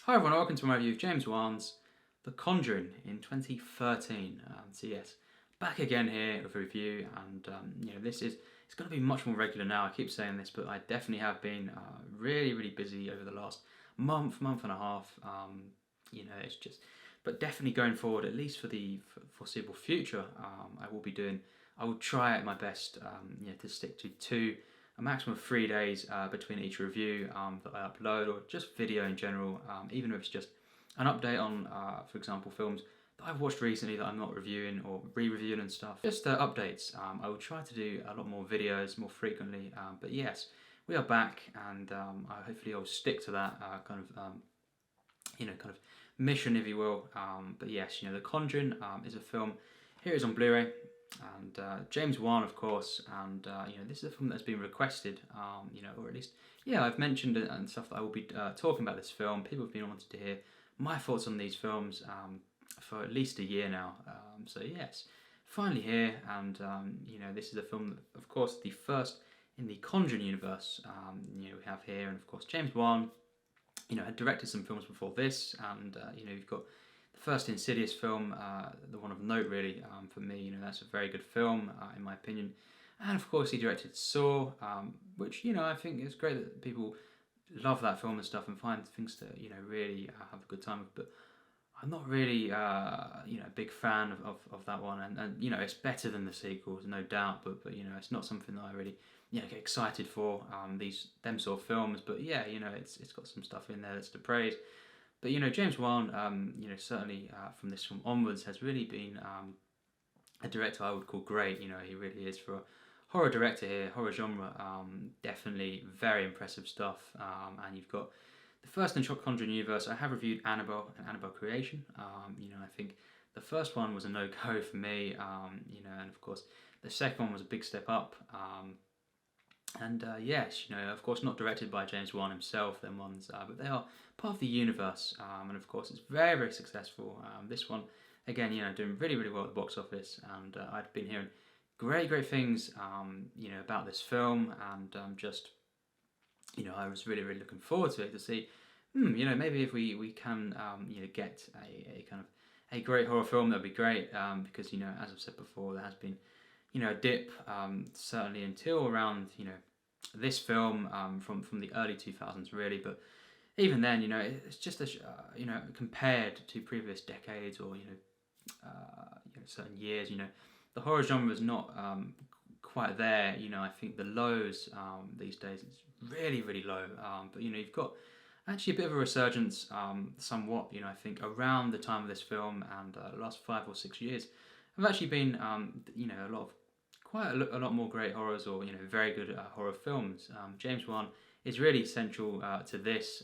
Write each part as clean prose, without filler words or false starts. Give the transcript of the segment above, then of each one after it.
Hi everyone, welcome to my review of James Wan's The Conjuring in 2013. So yes, back again here with a review, and it's going to be much more regular now. I keep saying this, but I definitely have been really busy over the last month and a half. It's just, but definitely going forward, at least for the foreseeable future, I will try my best, to stick to a maximum of 3 days between each review that I upload, or just video in general, even if it's just an update on, for example, films that I've watched recently that I'm not reviewing or re-reviewing and stuff. Just updates. I will try to do a lot more videos more frequently, but yes, we are back, and hopefully I'll stick to that kind of mission, if you will. But yes, The Conjuring is a film. Here it is on Blu-ray. And James Wan, of course, and this is a film that's been requested, or at least, I've mentioned it and stuff that I will be talking about this film. People have been wanting to hear my thoughts on these films for at least a year now. So yes, finally here, and this is a film that, of course, the first in the Conjuring universe. We have here, and of course, James Wan, had directed some films before this, and you've got first Insidious film, the one of note really for me. That's a very good film in my opinion. And of course he directed Saw, which I think it's great that people love that film and stuff and find things to really have a good time with. But I'm not really a big fan of that one, and it's better than the sequels, no doubt. But it's not something that I really get excited for, them sort of films. But it's got some stuff in there that's to praise. But James Wan, certainly from this film onwards, has really been a director I would call great. He really is, for a horror director here, horror genre. Definitely very impressive stuff. And you've got the first in Conjuring universe. I have reviewed Annabelle and Annabelle Creation. I think the first one was a no-go for me. And of course the second one was a big step up. Yes, of course, not directed by James Wan himself, them ones, but they are part of the universe, and of course, it's very successful. This one, again, doing really well at the box office, and I'd been hearing great things, about this film, and I was really looking forward to it, to see, maybe if we can, get a kind of a great horror film, that'd be great, because as I've said before, there has been a dip, certainly until around this film, from the early 2000s really. But even then, it's just compared to previous decades, or certain years, the horror genre is not quite there. I think the lows these days is really low. But you've got actually a bit of a resurgence, somewhat. I think around the time of this film, and the last 5 or 6 years have actually been quite a lot more great horrors, or very good horror films. James Wan is really central to this.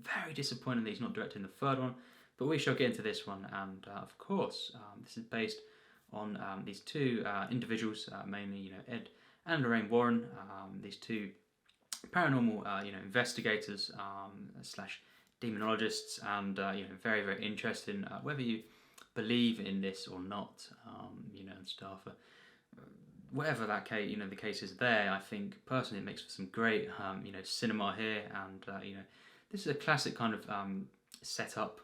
Very disappointing that he's not directing the third one, but we shall get into this one. And of course, this is based on these two individuals, mainly Ed and Lorraine Warren. These two paranormal investigators slash demonologists, and very interesting. Whether you believe in this or not, and stuff. Whatever that case, the case is there, I think personally it makes for some great, cinema here, and this is a classic kind of setup.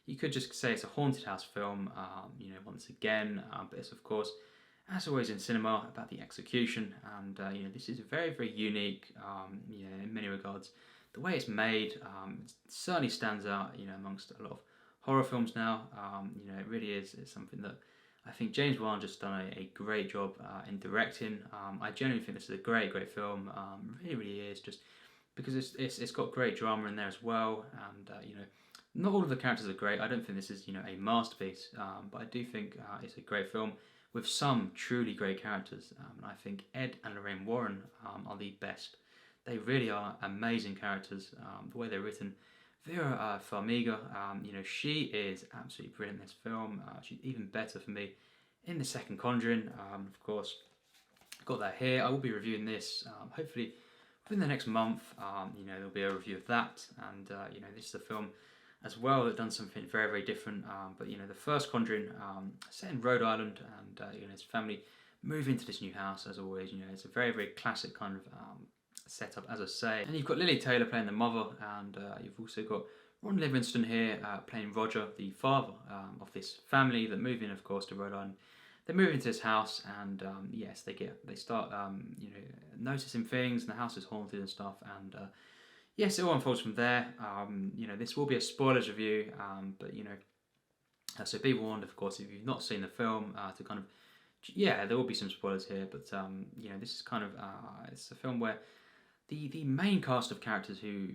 You could just say it's a haunted house film, once again, but it's of course, as always in cinema, about the execution, and this is very unique, in many regards. The way it's made, it certainly stands out, amongst a lot of horror films now. It really is. It's something that I think James Wan just done a great job in directing. I genuinely think this is a great film. Really is, just because it's got great drama in there as well, and not all of the characters are great. I don't think this is a masterpiece, but I do think it's a great film with some truly great characters. And I think Ed and Lorraine Warren are the best. They really are amazing characters. The way they're written. Vera, Farmiga, she is absolutely brilliant in this film. She's even better for me in the second Conjuring. Of course, got that here. I will be reviewing this hopefully within the next month. There'll be a review of that, and this is a film as well that done something very different. But the first Conjuring, set in Rhode Island, and his family move into this new house. As always, it's a very classic kind of setup, as I say. And you've got Lili Taylor playing the mother, and you've also got Ron Livingston here, playing Roger, the father of this family that move in, of course, to Rhode Island. They move into this house, and yes, they start noticing things, and the house is haunted and stuff, and yes, it all unfolds from there. This will be a spoilers review, but so be warned, of course, if you've not seen the film, to kind of there will be some spoilers here, but this is kind of it's a film where the main cast of characters who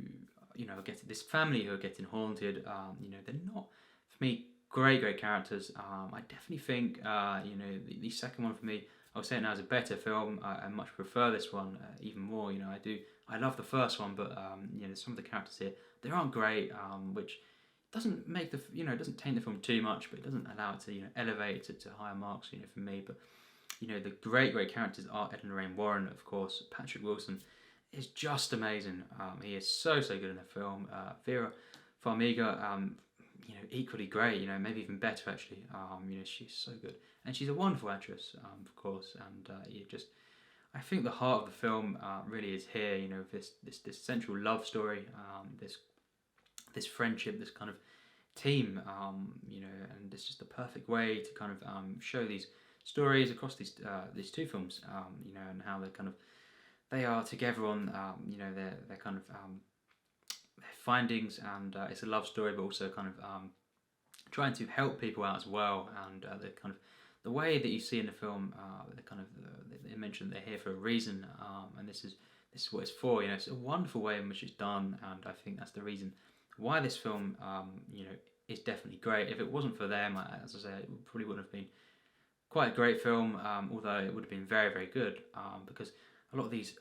get this family who are getting haunted. They're not, for me, great characters. I definitely think the second one for me, I would say it now is a better film. I much prefer this one even more. I love the first one, but some of the characters here, they aren't great, which doesn't make it doesn't taint the film too much, but it doesn't allow it to elevate it to higher marks for me. But the great characters are Ed and Lorraine Warren, of course. Patrick Wilson is just amazing. He is so good in the film. Vera Farmiga, equally great. Maybe even better actually. She's so good, and she's a wonderful actress, of course. And I think the heart of the film really is here. This central love story, this friendship, this kind of team. And it's just the perfect way to kind of show these stories across these two films. And how they are together on their kind of their findings, and it's a love story, but also kind of trying to help people out as well. And the kind of the way that you see in the film, they mention they're here for a reason, and this is what it's for. It's a wonderful way in which it's done, and I think that's the reason why this film is definitely great. If it wasn't for them, as I say, it probably wouldn't have been quite a great film, although it would have been very good, because a lot of these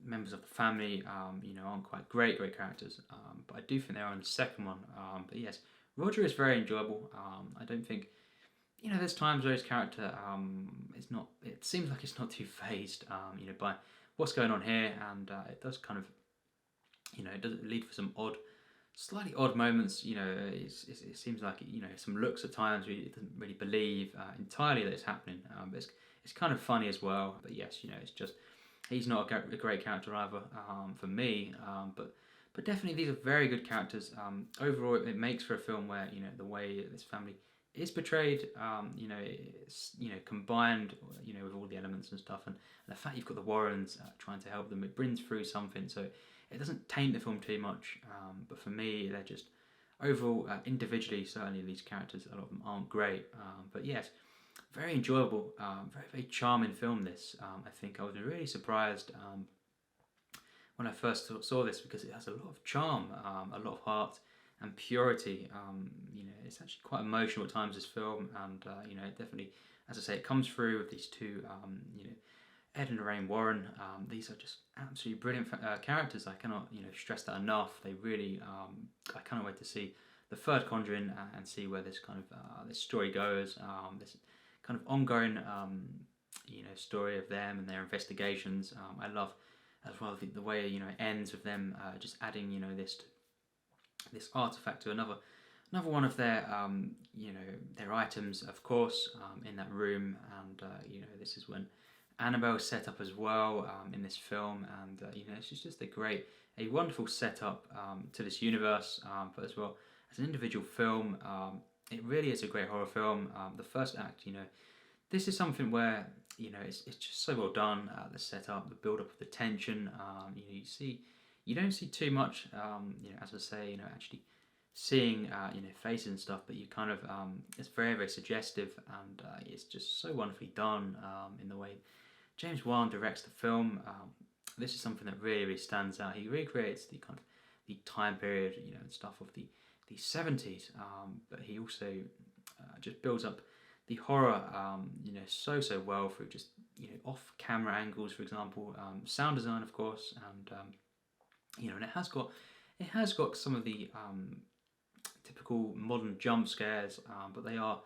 members of the family, aren't quite great characters, but I do think they are in the second one. But yes, Roger is very enjoyable. I don't think, there's times where his character is not. It seems like it's not too phased, by what's going on here, and it does kind of, it does lead for some slightly odd moments. It seems like some looks at times where it doesn't really believe entirely that it's happening. But it's kind of funny as well. But yes, it's just he's not a great character either for me. But definitely these are very good characters. Overall, it makes for a film where the way this family is portrayed, it's combined with all the elements and stuff, and the fact you've got the Warrens trying to help them, it brings through something. So it doesn't taint the film too much. But for me, they're just overall individually, certainly these characters, a lot of them aren't great. But yes, very enjoyable, very charming film. This I think I was really surprised when I first saw this, because it has a lot of charm, a lot of heart and purity. It's actually quite emotional at times, this film, and it definitely, as I say, it comes through with these two, Ed and Lorraine Warren. These are just absolutely brilliant characters. I cannot stress that enough. They really, I cannot wait to see the third Conjuring and see where this kind of this story goes. This kind of ongoing story of them and their investigations. I love as well the way it ends with them just adding this artifact to another one of their their items, of course, in that room. And this is when Annabelle's set up as well in this film, and it's just a wonderful setup to this universe, but as well as an individual film. It really is a great horror film. The first act, this is something where it's just so well done. The setup, the build up of the tension. You don't see too much. As I say, actually seeing faces and stuff, but you kind of it's very suggestive, and it's just so wonderfully done in the way James Wan directs the film. This is something that really stands out. He recreates the kind of the time period, and stuff of the 70s, but he also just builds up the horror, so well through just off-camera angles, for example, sound design, of course, and and it has got some of the typical modern jump scares, but they are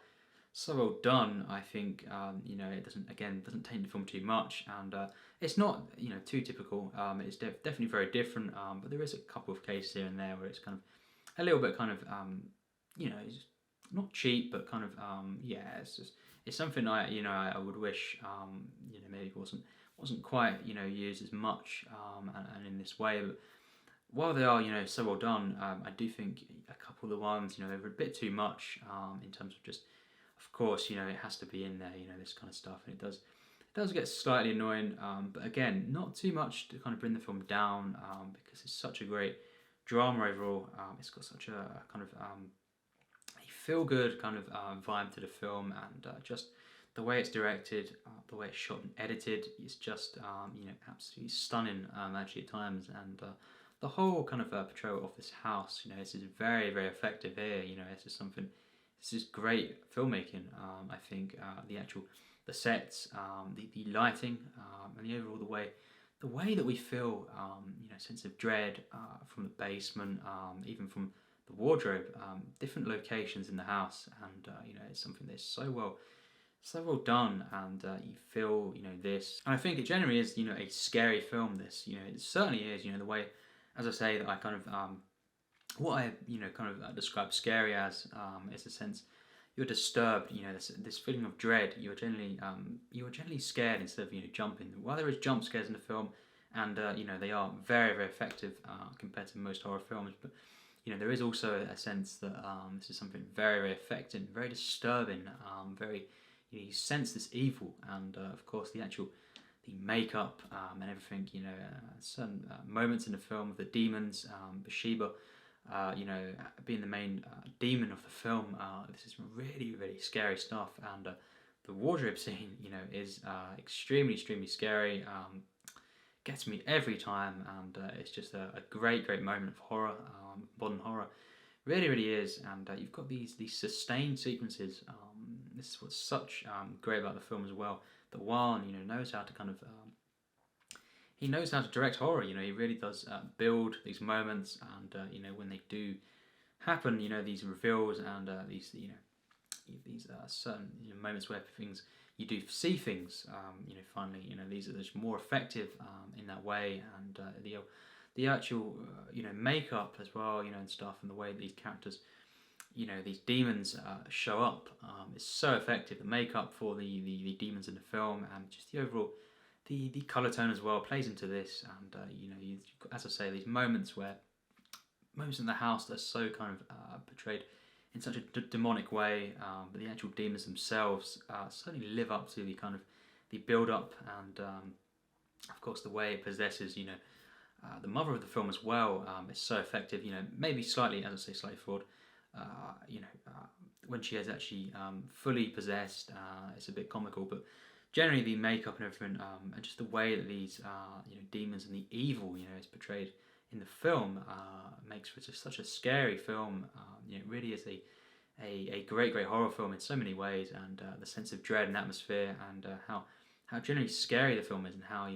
so well done. I think it doesn't taint the film too much, and it's not too typical. It's definitely very different, but there is a couple of cases here and there where it's kind of a little bit kind of it's not cheap, but kind of it's something I would wish maybe wasn't quite used as much and in this way. But while they are, so well done, I do think a couple of the ones, they were a bit too much in terms of just, of course, it has to be in there, this kind of stuff, and it does get slightly annoying, but again, not too much to kind of bring the film down, because it's such a great drama overall. It's got such a kind of a feel-good kind of vibe to the film, and just the way it's directed, the way it's shot and edited is just absolutely stunning, actually at times, and the whole kind of portrayal of this house, this is very, very effective here. This is great filmmaking. I think the sets, the lighting, and the overall the way that we feel, sense of dread from the basement, even from the wardrobe, different locations in the house, and it's something that's so well done, and you feel this, and I think it generally is a scary film. This it certainly is the way, as I say, that I kind of what I kind of describe scary as is a sense you're disturbed. This feeling of dread. You're generally scared instead of jumping. While there is jump scares in the film, and they are very, very effective compared to most horror films, but there is also a sense that this is something very, very effective, very disturbing, very you sense this evil, and of course the makeup and everything. Certain moments in the film, the demons, Bathsheba, being the main demon of the film. This is really, really scary stuff, and the wardrobe scene, is extremely, extremely scary. Gets me every time, and it's just a great, great moment of horror, modern horror. Really, really is, and you've got these sustained sequences. This is what's such great about the film as well. That Wan, knows how to kind of he knows how to direct horror. He really does build these moments, and when they do happen, these reveals, and these certain moments where things you do see things. Finally, these are just more effective in that way, and the actual makeup as well, and stuff, and the way that these characters, these demons show up is so effective. The makeup for the demons in the film, and just the overall the colour tone as well plays into this, and as I say, these moments in the house that are so kind of portrayed in such a demonic way, but the actual demons themselves certainly live up to the kind of the build up, and of course the way it possesses the mother of the film as well. Is so effective. Maybe slightly, as I say, slightly flawed. When she is actually fully possessed, it's a bit comical, but generally the makeup and everything, and just the way that these demons and the evil is portrayed in the film, makes for just such a scary film. It really is a great, great horror film in so many ways, and the sense of dread and atmosphere, and how generally scary the film is, and how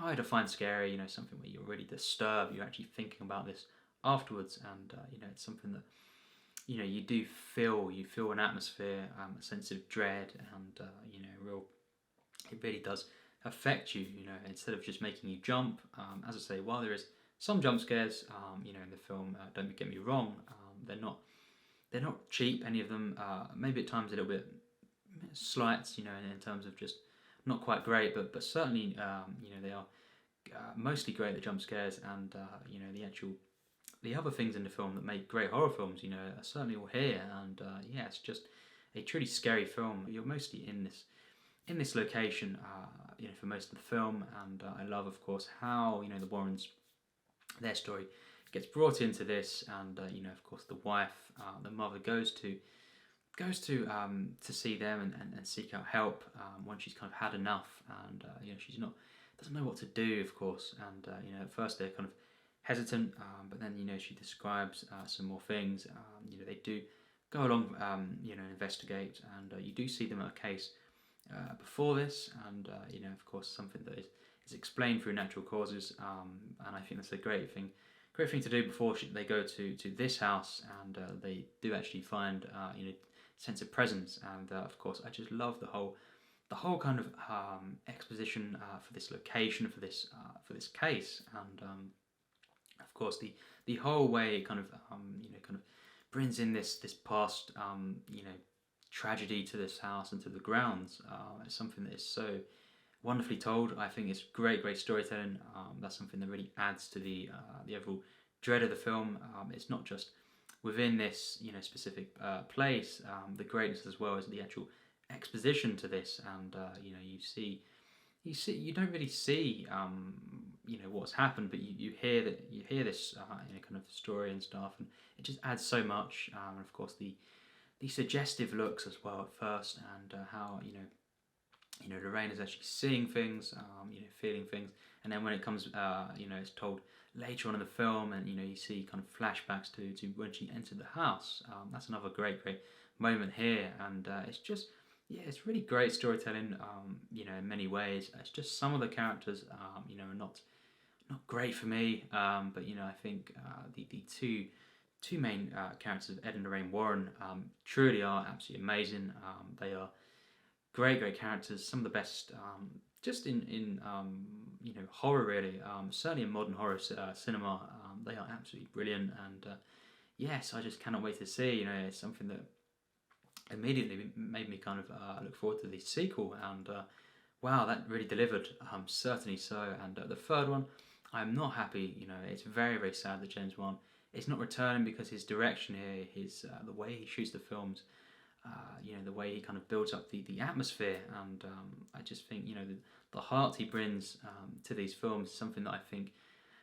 I define scary. Something where you're really disturbed, you're actually thinking about this afterwards, and it's something that you do feel. You feel an atmosphere, a sense of dread, and it really does affect you. Instead of just making you jump. As I say, while there is some jump scares, in the film, don't get me wrong, they're not cheap. Any of them, maybe at times a little bit slight, in terms of just not quite great, but certainly, they are mostly great. The jump scares, and the other things in the film that make great horror films, are certainly all here, and it's just a truly scary film. You're mostly in this location, for most of the film, and I love, of course, how the Warrens, their story gets brought into this, and of course the wife, the mother goes to see them and seek out help when she's kind of had enough, and she's not doesn't know what to do, of course, and at first they're kind of hesitant, but then she describes some more things. They do go along, investigate, and you do see them at a case before this, and of course something that is explained through natural causes, and I think that's a great thing to do before they go to this house, and they do actually find sense of presence, and of course I just love the whole kind of exposition for this location, for this case, and of course the whole way it kind of brings in this past tragedy to this house and to the grounds. It's something that is so wonderfully told. I think it's great storytelling. That's something that really adds to the overall dread of the film. It's not just within this specific place. The greatness as well as the actual exposition to this, and you don't really see what's happened, but you hear this kind of story and stuff, and it just adds so much. And of course the suggestive looks as well at first, and how Lorraine is actually seeing things, feeling things, and then when it comes, it's told later on in the film, and you see kind of flashbacks to when she entered the house. That's another great moment here, and it's just it's really great storytelling. In many ways, it's just some of the characters, are not great for me, but I think the two main characters of Ed and Lorraine Warren truly are absolutely amazing. They are great characters, some of the best just in horror really, certainly in modern horror cinema. They are absolutely brilliant, and yes, I just cannot wait to see. It's something that immediately made me kind of look forward to the sequel, and wow, that really delivered, certainly so. And the third one, I'm not happy. It's very sad that James Wan is not returning, because his direction here, his the way he shoots the films, the way he kind of builds up the atmosphere, and I just think the heart he brings to these films is something that I think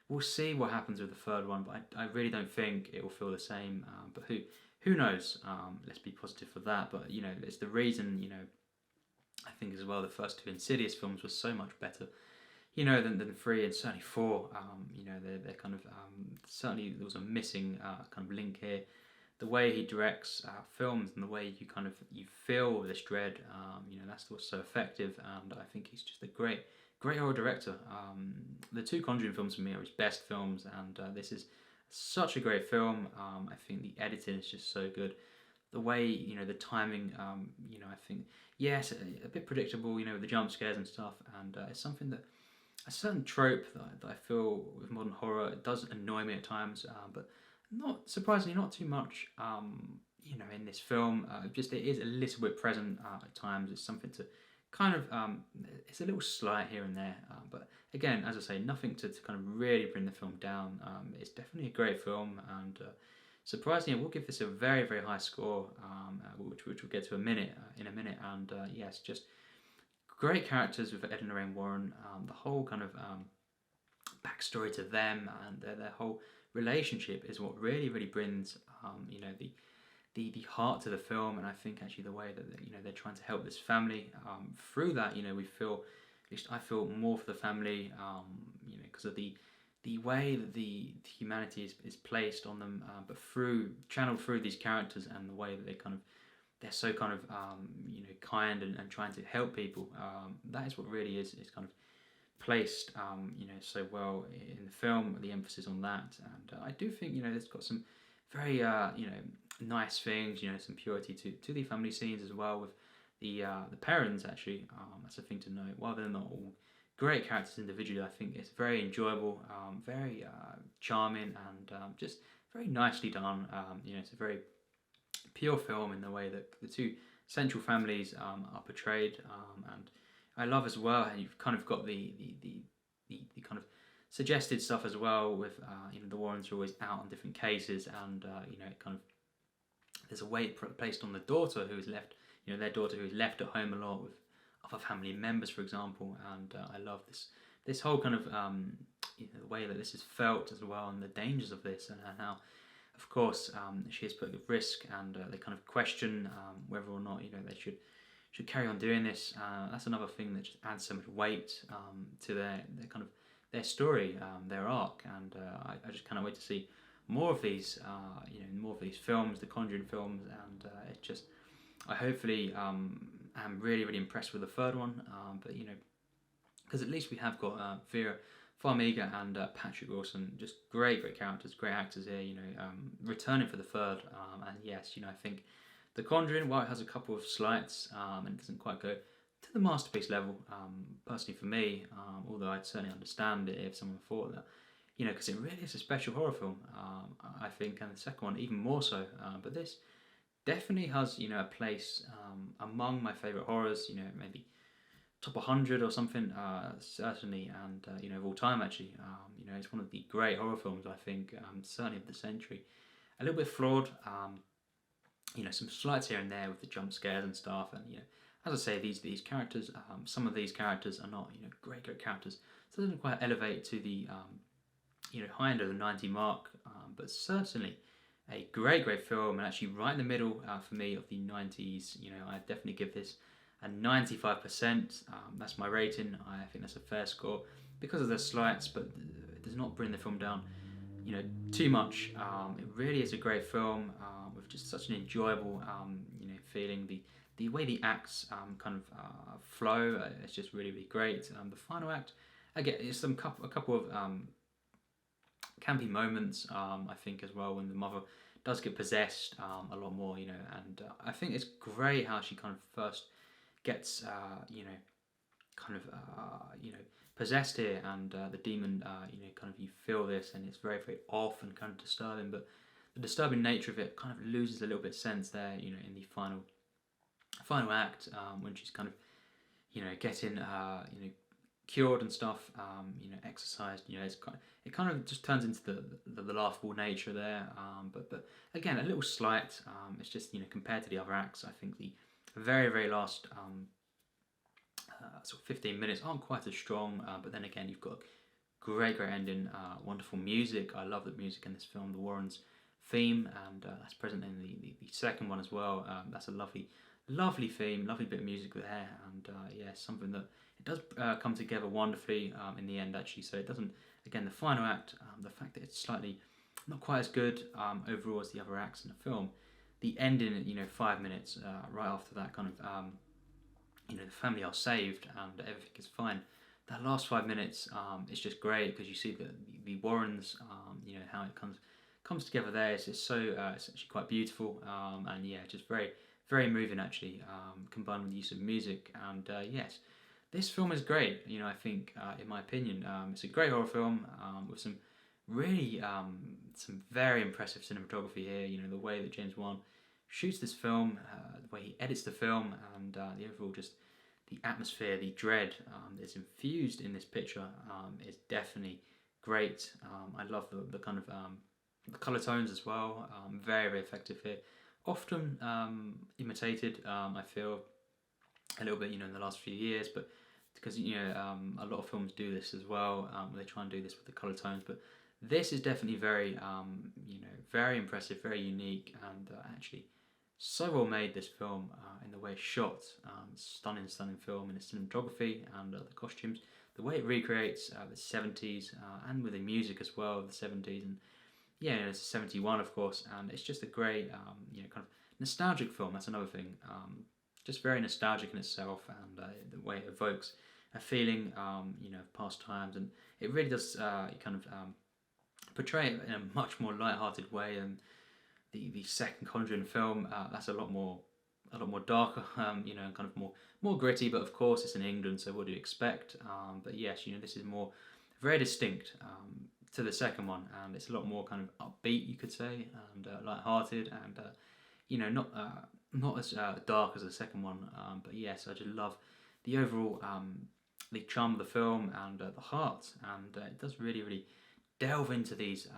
we'll see what happens with the third one, but I really don't think it will feel the same. But who knows? Let's be positive for that. But it's the reason I think as well the first two Insidious films were so much better than 3, and certainly 4. They're kind of certainly there was a missing kind of link here. The way he directs films, and the way you feel this dread, that's what's so effective. And I think he's just a great horror director. The two Conjuring films for me are his best films, and this is such a great film. I think the editing is just so good. The way the timing, I think yes, a bit predictable, with the jump scares and stuff, and it's something that a certain trope that I feel with modern horror, it does annoy me at times, but not surprisingly not too much. In this film, just it is a little bit present at times. It's something to kind of it's a little slight here and there, but again, as I say, nothing to kind of really bring the film down. It's definitely a great film, and surprisingly, I will give this a very high score, which we'll get to in a minute. And yes, just great characters with Ed and Lorraine Warren. The whole kind of backstory to them, and their whole relationship is what really brings the heart to the film. And I think actually the way that they're trying to help this family through that, we feel, at least I feel, more for the family, because of the way that the humanity is placed on them, but channeled through these characters, and the way that they're so kind of kind and trying to help people. That is what really is kind of placed so well in the film, the emphasis on that. And I do think it's got some very nice things, some purity to the family scenes as well, with the parents actually. That's a thing to note. While they're not all great characters individually, I think it's very enjoyable, very charming, and just very nicely done. It's a very pure film in the way that the two central families are portrayed, and I love as well how you've kind of got the kind of suggested stuff as well, with the Warrens are always out on different cases, and it kind of, there's a weight placed on the daughter who is left, their daughter who is left at home a lot with other family members, for example. And I love this whole kind of the way that this is felt as well, and the dangers of this, and how, of course, she is put at risk, and they kind of question whether or not they should carry on doing this. That's another thing that just adds so much weight to their kind of their story, their arc, and I just cannot wait to see more of these, more of these films, the Conjuring films, and it just, I hopefully am really impressed with the third one, but because at least we have got Vera, Farmiga, and Patrick Wilson, just great characters, great actors here, returning for the third, and yes, I think The Conjuring, while it has a couple of slights, and it doesn't quite go to the masterpiece level, personally for me, although I'd certainly understand it if someone thought that, because it really is a special horror film, I think, and the second one even more so, but this definitely has, a place among my favourite horrors, maybe top 100 or something, certainly, and you know, of all time actually. You know, it's one of the great horror films, I think, certainly of the century. A little bit flawed, you know, some slights here and there with the jump scares and stuff, and you know, as I say, these characters, some of these characters are not, you know, great characters, so it doesn't quite elevate to the you know, high end of the 90 mark, but certainly a great film, and actually right in the middle for me of the 90s. You know, I definitely give this a 95%. That's my rating. I think that's a fair score because of the slights, but it does not bring the film down, you know, too much. It really is a great film with just such an enjoyable, you know, feeling. The way the acts kind of flow, it's just really great. The final act, again, it's a couple of campy moments, I think, as well, when the mother does get possessed a lot more, you know, and I think it's great how she kind of first gets, you know, kind of, you know, possessed here, and the demon, you know, kind of, you feel this, and it's very off and kind of disturbing, but the disturbing nature of it kind of loses a little bit of sense there, you know, in the final act, when she's kind of, you know, getting, you know, cured and stuff, you know, exercised, you know, it kind of just turns into the laughable nature there, but again, a little slight. It's just, you know, compared to the other acts, I think the very last sort of 15 minutes aren't quite as strong, but then again, you've got great ending, wonderful music. I love the music in this film, the Warrens theme, and that's present in the second one as well. That's a lovely theme, lovely bit of music there, and yeah, something that it does come together wonderfully in the end, actually. So it doesn't, again, the final act, the fact that it's slightly not quite as good overall as the other acts in the film, the ending, you know, 5 minutes right after that, kind of, you know, the family are saved and everything is fine. That last 5 minutes is just great, because you see the Warrens, you know, how it comes together there. It's just so it's actually quite beautiful, and yeah, just very moving, actually, combined with the use of music. And yes, this film is great. You know, I think, in my opinion, it's a great horror film with some really some very impressive cinematography here. You know, the way that James Wan shoots this film, the way he edits the film, and the overall just the atmosphere, the dread that's infused in this picture is definitely great. I love the kind of the colour tones as well. Very effective here. Often imitated, I feel, a little bit, you know, in the last few years, but because, you know, a lot of films do this as well. They try and do this with the colour tones, but this is definitely very, you know, very impressive, very unique, and actually so well made, this film, in the way it's shot. Stunning film in the cinematography and the costumes, the way it recreates the 70s, and with the music as well of the 70s, and yeah, it's 71, of course, and it's just a great, you know, kind of nostalgic film. That's another thing. Just very nostalgic in itself, and the way it evokes a feeling, you know, of past times, and it really does kind of portray it in a much more light-hearted way. And the second Conjuring film, that's a lot more darker, you know, and kind of more gritty. But of course, it's in England, so what do you expect? But yes, you know, this is very distinct to the second one, and it's a lot more kind of upbeat, you could say, and light-hearted, and you know, not as dark as the second one. But yes, I just love the overall the charm of the film, and the heart, and it does really delve into these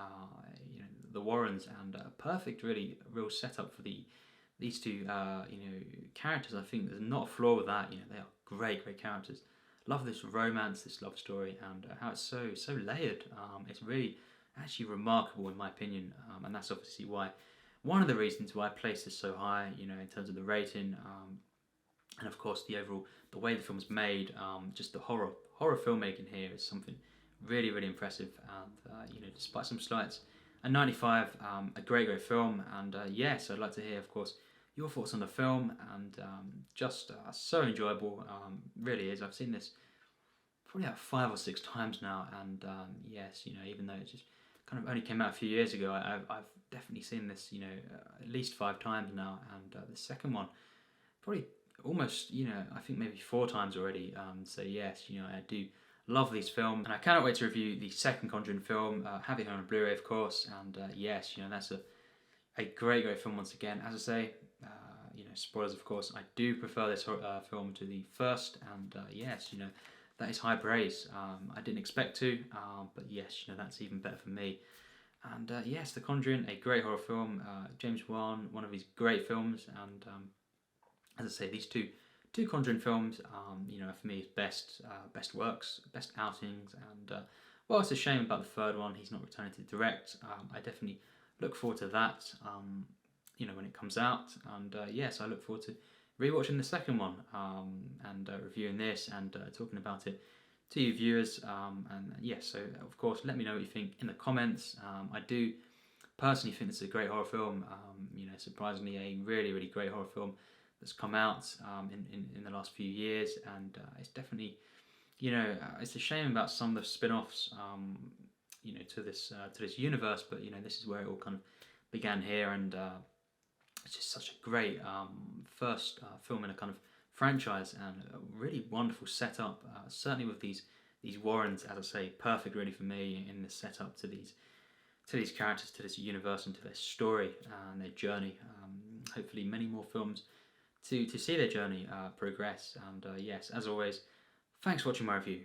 you know, the Warrens, and perfect, real setup for these two you know, characters. I think there's not a flaw with that. You know, they are great characters. Love this romance, this love story, and how it's so layered. It's really actually remarkable, in my opinion, and that's obviously why, one of the reasons why I place this so high, you know, in terms of the rating, and of course the way the film's made. Just the horror filmmaking here is something really impressive, and you know, despite some slights, a 95, a great film. And yes, I'd like to hear, of course, your thoughts on the film, and just so enjoyable, really is. I've seen this probably about 5 or 6 times now, and yes, you know, even though it just kind of only came out a few years ago, I've definitely seen this, you know, at least 5 times now, and the second one probably almost, you know, I think maybe 4 times already. So yes, you know, I do love these films, and I cannot wait to review the second Conjuring film. Have it on a Blu-ray, of course, and yes, you know, that's a great film once again. As I say, spoilers of course, I do prefer this film to the first, and yes, that is high praise. I didn't expect to, but yes, that's even better for me. And yes, The Conjuring, a great horror film. James Wan, one of his great films, and as I say, these two Conjuring films, are for me his best works, best outings. And well, it's a shame about the third one. He's not returning to direct. I definitely look forward to that. When it comes out. And yes, I look forward to rewatching the second one, and reviewing this, and talking about it to you viewers. And yes, so of course, let me know what you think in the comments. I do personally think this is a great horror film. Surprisingly, a really, really great horror film that's come out in the last few years, and it's definitely, it's a shame about some of the spin-offs, to this universe, but this is where it all kind of began here, and it's just such a great first film in a kind of franchise, and a really wonderful setup. Certainly with these Warrens, as I say, perfect really for me in the setup to these characters, to this universe, and to their story and their journey. Hopefully, many more films to see their journey progress. And yes, as always, thanks for watching my review.